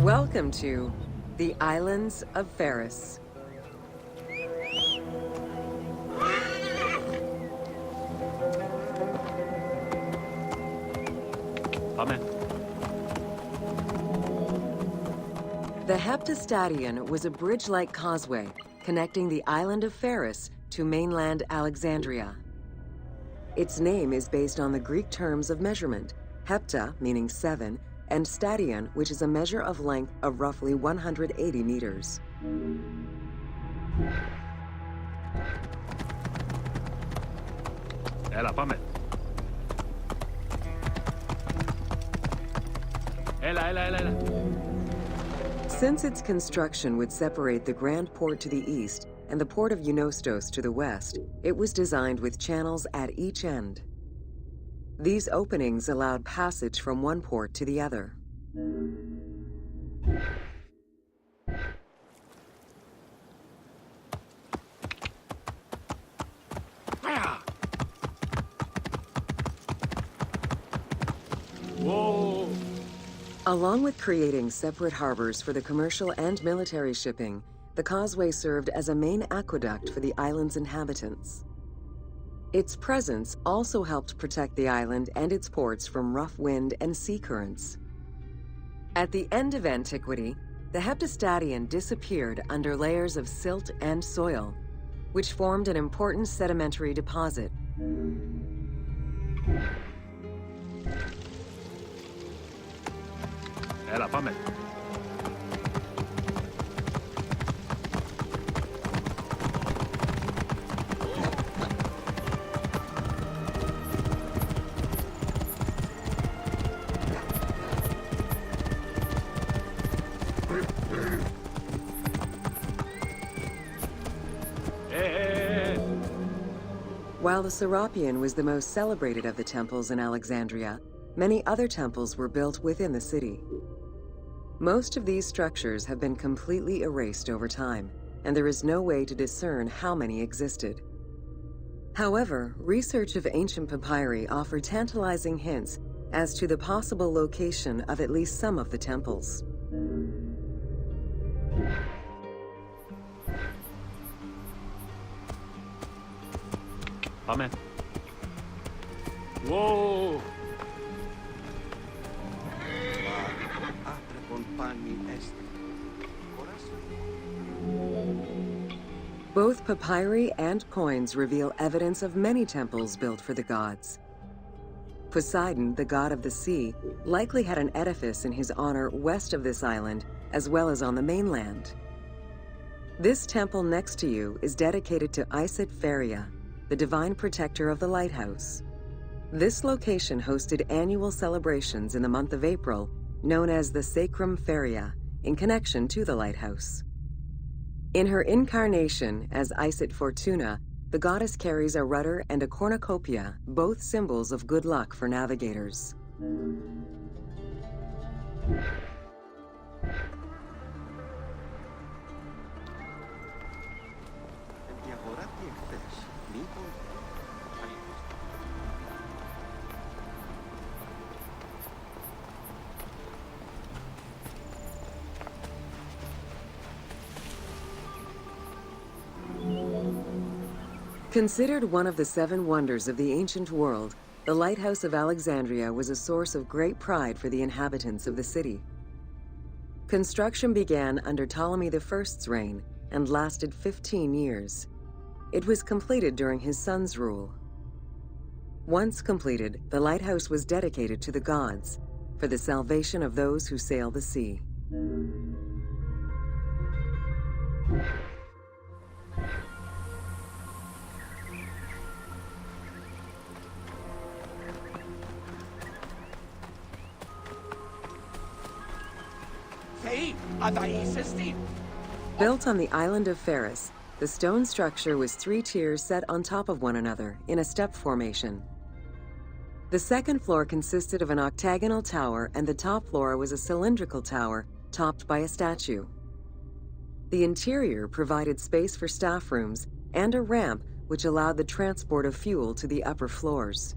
Welcome to the Islands of Pharos. Amen. The Heptastadion was a bridge-like causeway connecting the island of Pharos to mainland Alexandria. Its name is based on the Greek terms of measurement, hepta, meaning 7, and stadion, which is a measure of length of roughly 180 meters. Έλα, πάμε. Έλα. Since its construction would separate the Grand Port to the east and the port of Eunostos to the west, it was designed with channels at each end. These openings allowed passage from one port to the other. Whoa! Along with creating separate harbors for the commercial and military shipping, the causeway served as a main aqueduct for the island's inhabitants. Its presence also helped protect the island and its ports from rough wind and sea currents. At the end of antiquity, the Heptastadion disappeared under layers of silt and soil, which formed an important sedimentary deposit. Έλα, πάμε. While the Serapeum was the most celebrated of the temples in Alexandria, many other temples were built within the city. Most of these structures have been completely erased over time, and there is no way to discern how many existed. However, research of ancient papyri offer tantalizing hints as to the possible location of at least some of the temples. Πάμε. Whoa! Both papyri and coins reveal evidence of many temples built for the gods. Poseidon, the god of the sea, likely had an edifice in his honor west of this island, as well as on the mainland. This temple next to you is dedicated to Isis Pharia, the divine protector of the lighthouse. This location hosted annual celebrations in the month of April, known as the Sacrum Pharia, in connection to the lighthouse. In her incarnation as Isis Fortuna, the goddess carries a rudder and a cornucopia, both symbols of good luck for navigators. Considered one of the 7 wonders of the ancient world, the Lighthouse of Alexandria was a source of great pride for the inhabitants of the city. Construction began under Ptolemy I's reign and lasted 15 years. It was completed during his son's rule. Once completed, the lighthouse was dedicated to the gods for the salvation of those who sail the sea. Built on the island of Pharos, the stone structure was 3 tiers set on top of one another in a step formation. The second floor consisted of an octagonal tower, and the top floor was a cylindrical tower topped by a statue. The interior provided space for staff rooms and a ramp which allowed the transport of fuel to the upper floors.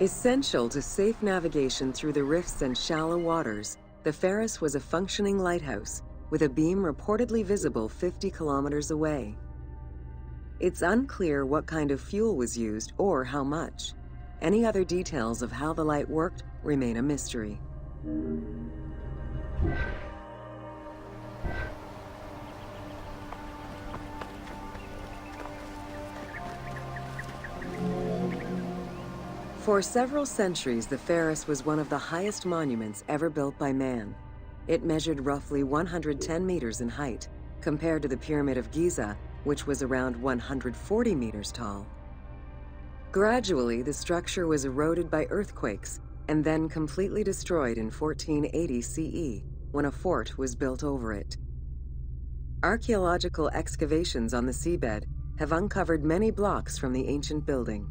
Essential to safe navigation through the rifts and shallow waters, the Pharos was a functioning lighthouse with a beam reportedly visible 50 kilometers away. It's unclear what kind of fuel was used or how much. Any other details of how the light worked remain a mystery. For several centuries, the Pharos was one of the highest monuments ever built by man. It measured roughly 110 meters in height, compared to the Pyramid of Giza, which was around 140 meters tall. Gradually, the structure was eroded by earthquakes and then completely destroyed in 1480 CE, when a fort was built over it. Archaeological excavations on the seabed have uncovered many blocks from the ancient building.